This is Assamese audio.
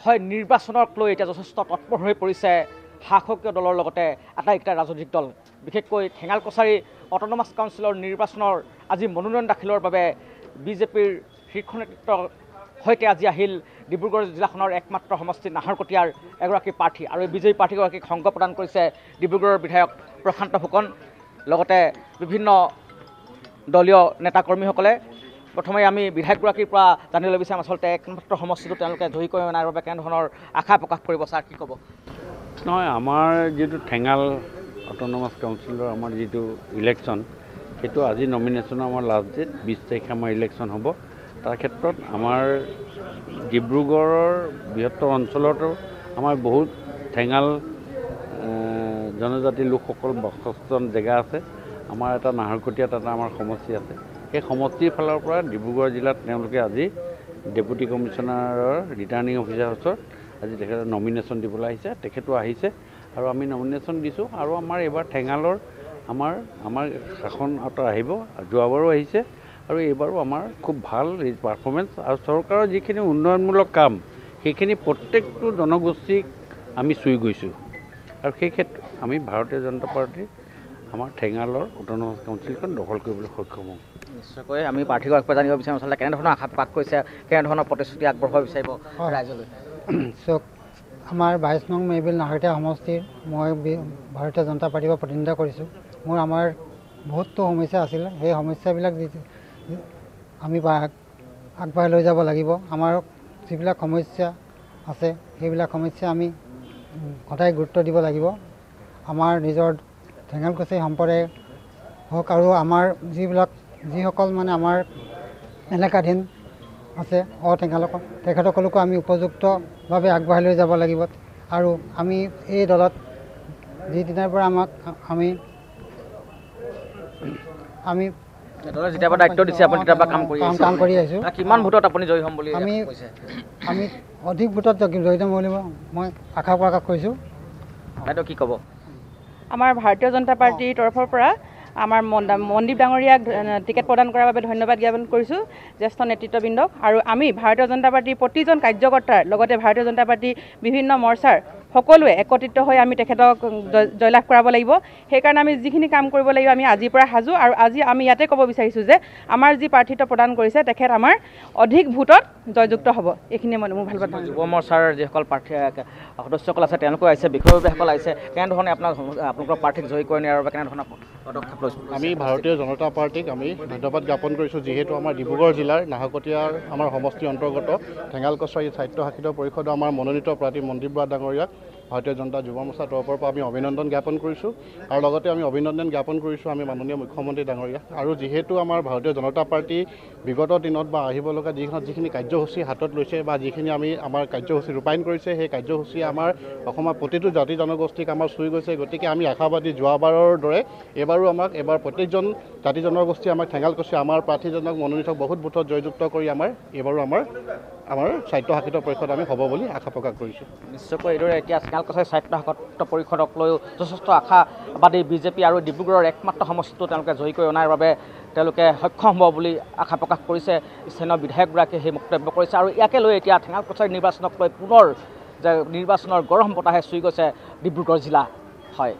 হয় নিৰ্বাচনক লৈ এতিয়া যথেষ্ট তৎপৰ হৈ পৰিছে শাসকীয় দলৰ লগতে আটাইকেইটা ৰাজনৈতিক দল। বিশেষকৈ ঠেঙাল কছাৰী অট'নমাছ কাউন্সিলৰ নিৰ্বাচনৰ আজি মনোনয়ন দাখিলৰ বাবে বিজেপিৰ শীৰ্ষ নেতৃত্বৰ সৈতে আজি আহিল ডিব্ৰুগড় জিলাখনৰ একমাত্ৰ সমষ্টি নাহৰকটীয়াৰ এগৰাকী প্ৰাৰ্থী আৰু এই বিজয়ী প্ৰাৰ্থীগৰাকীক সংগ প্ৰদান কৰিছে ডিব্ৰুগড়ৰ বিধায়ক প্ৰশান্ত ফুকন লগতে বিভিন্ন দলীয় নেতাকৰ্মীসকলে। প্ৰথমে আমি বিধায়কগৰাকীৰ পৰা জানিবলৈ বিচাৰিম আচলতে একমাত্ৰ সমষ্টিটো তেওঁলোকে জয়ী কৰি অনাৰ বাবে কেনেধৰণৰ আশা প্ৰকাশ কৰিব। ছাৰ কি ক'ব? নহয়, আমাৰ যিটো ঠেঙাল অট'নমাছ কাউন্সিলৰ আমাৰ যিটো ইলেকশ্যন, সেইটো আজি নমিনেশ্যনৰ আমাৰ লাষ্ট ডেট 20 তাৰিখে আমাৰ ইলেকশ্যন হ'ব। তাৰ ক্ষেত্ৰত আমাৰ ডিব্ৰুগড়ৰ বৃহত্তৰ অঞ্চলতো আমাৰ বহুত ঠেঙাল জনজাতি লোকসকল বাসস্থান জেগা আছে। আমাৰ এটা নাহৰকটীয়াত এটা আমাৰ সমষ্টি আছে। সেই সমষ্টিৰ ফালৰ পৰা ডিব্ৰুগড় জিলাত তেওঁলোকে আজি ডেপুটি কমিশ্যনাৰৰ ৰিটাৰ্ণিং অফিচাৰ ওচৰত আজি তেখেতে নমিনেশ্যন দিবলৈ আহিছে। তেখেতো আহিছে আৰু আমি নমিনেশ্যন দিছোঁ। আৰু আমাৰ এইবাৰ ঠেঙালৰ আমাৰ শাসনত আহিব, যোৱাবাৰো আহিছে আৰু এইবাৰো আমাৰ খুব ভাল পাৰফৰ্মেঞ্চ আৰু চৰকাৰৰ যিখিনি উন্নয়নমূলক কাম সেইখিনি প্ৰত্যেকটো জনগোষ্ঠীক আমি চুই গৈছোঁ আৰু সেই ক্ষেত্ৰত আমি ভাৰতীয় জনতা পাৰ্টীৰ আমাৰ ঠেঙালৰ অট'নমাছ কাউন্সিলখন দখল কৰিবলৈ সক্ষম হ'ম। নিশ্চয়কৈ আমি প্ৰাৰ্থীগৰাকীৰ পৰা জানিব বিচাৰিম আচলতে কেনেধৰণৰ আশা প্ৰকাশ কৰিছে, কেনেধৰণৰ প্ৰতিশ্ৰুতি আগবঢ়াব বিচাৰিব ৰাইজলৈ। চাওক, আমাৰ 22 নং মেবিল নাহৰকটীয়া সমষ্টিৰ মই ভাৰতীয় জনতা পাৰ্টীৰ পৰা প্ৰতিনিধিত্ব কৰিছোঁ। আমাৰ বহুতো সমস্যা আছিলে, সেই সমস্যাবিলাক আমি আগবঢ়াই লৈ যাব লাগিব। আমাৰ যিবিলাক সমস্যা আছে সেইবিলাক সমস্যা আমি সদায় গুৰুত্ব দিব লাগিব। আমাৰ নিজৰ ঠেঙাল কছাৰী সম্প্ৰদায় হওক আৰু আমাৰ যিসকল মানে আমাৰ এলেকাধীন আছে ঠেঙালক তেখেতসকলকো আমি উপযুক্তভাৱে আগবঢ়াই লৈ যাব লাগিব। আৰু আমি এই দলত যিদিনাৰ পৰা আমি যেতিয়াৰ পৰা দায়িত্ব দিছে আপুনি তেতিয়াৰ পৰা কাম কৰি আহিছোঁ। কিমান ভোটত আপুনি জয়ী হ'ম বুলি আমি অধিক ভোটত জয়ী হ'ম বুলি মই আশা প্ৰকাশ কৰিছোঁ। বাইদেউ কি ক'ব? আমাৰ ভাৰতীয় জনতা পাৰ্টীৰ তৰফৰ পৰা আমাৰ মনদীপ ডাঙৰীয়াক টিকেট প্ৰদান কৰাৰ বাবে ধন্যবাদ জ্ঞাপন কৰিছোঁ জ্যেষ্ঠ নেতৃত্ববৃন্দক। আৰু আমি ভাৰতীয় জনতা পাৰ্টীৰ প্ৰতিজন কাৰ্যকৰ্তাৰ লগতে ভাৰতীয় জনতা পাৰ্টীৰ বিভিন্ন মৰ্চাৰ সকলোৱে একত্ৰিত হৈ আমি তেখেতক জয়লাভ কৰাব লাগিব। সেইকাৰণে আমি যিখিনি কাম কৰিব লাগিব আমি আজিৰ পৰা সাজু। আৰু আজি আমি ইয়াতে ক'ব বিচাৰিছোঁ যে আমাৰ যি প্ৰাৰ্থিত্ব প্ৰদান কৰিছে তেখেত আমাৰ অধিক ভোটত জয়যুক্ত হ'ব। এইখিনিয়ে মই মোৰ ভাল পাওঁ। যুৱ মৰ্চাৰ যিসকল প্ৰাৰ্থী সদস্যসকল আছে তেওঁলোকো আহিছে, বিষয়ববীয়াসকল আহিছে, কেনেধৰণে আপোনালোকৰ প্ৰাৰ্থীক জয়ী কৰি নিয়াৰ বাবে কেনেধৰণৰ পদক্ষেপ লৈছে? আমি ভাৰতীয় জনতা পাৰ্টীক আমি ধন্যবাদ জ্ঞাপন কৰিছোঁ, যিহেতু আমাৰ ডিব্ৰুগড় জিলাৰ নাহৰকটীয়াৰ আমাৰ সমষ্টিৰ অন্তৰ্গত ঠেঙাল কছাৰী স্বায়ত্তশাসিত পৰিষদৰ আমাৰ মনোনীত প্ৰাৰ্থী মনদীপ বৰা ডাঙৰীয়াক ভাৰতীয় জনতা যুৱ মৰ্চাৰ তৰফৰ পৰা আমি অভিনন্দন জ্ঞাপন কৰিছোঁ। আৰু লগতে আমি অভিনন্দন জ্ঞাপন কৰিছোঁ আমি মাননীয় মুখ্যমন্ত্ৰী ডাঙৰীয়াক। আৰু যিহেতু আমাৰ ভাৰতীয় জনতা পাৰ্টী বিগত দিনত বা আহিব লগা যিখিনি কাৰ্যসূচী হাতত লৈছে বা যিখিনি আমাৰ কাৰ্যসূচী ৰূপায়ণ কৰিছে, সেই কাৰ্যসূচীয়ে আমাৰ অসমৰ প্ৰতিটো জাতি জনগোষ্ঠীক আমাৰ চুই গৈছে। গতিকে আমি আশাবাদী যোৱাবাৰৰ দৰে এইবাৰ প্ৰত্যেকজন জাতি জনগোষ্ঠী আমাক ঠেঙাল কছাৰী আমাৰ প্ৰাৰ্থীজনক মনোনীত বহুত ভোটত জয়যুক্ত কৰি এইবাৰো আমাৰ স্বায়ত্তশাসিত পৰিষদ আমি হ'ব বুলি আশা প্ৰকাশ কৰিছোঁ। নিশ্চয়কৈ এইদৰে এতিয়া ঠেঙাল কছাৰী স্বায়ত্তশাসিত পৰিষদক লৈও যথেষ্ট আশাবাদী বিজেপি আৰু ডিব্ৰুগড়ৰ একমাত্ৰ সমষ্টিটো তেওঁলোকে জয়ী কৰি অনাৰ বাবে তেওঁলোকে সক্ষম হ'ব বুলি আশা প্ৰকাশ কৰিছে। স্থানীয় বিধায়কগৰাকীয়ে সেই মন্তব্য কৰিছে। আৰু ইয়াকে লৈ এতিয়া ঠেঙাল কছাৰী নিৰ্বাচনক লৈ পুনৰ যে নিৰ্বাচনৰ গৰম বতাহে চুই গৈছে ডিব্ৰুগড় জিলা। হয়।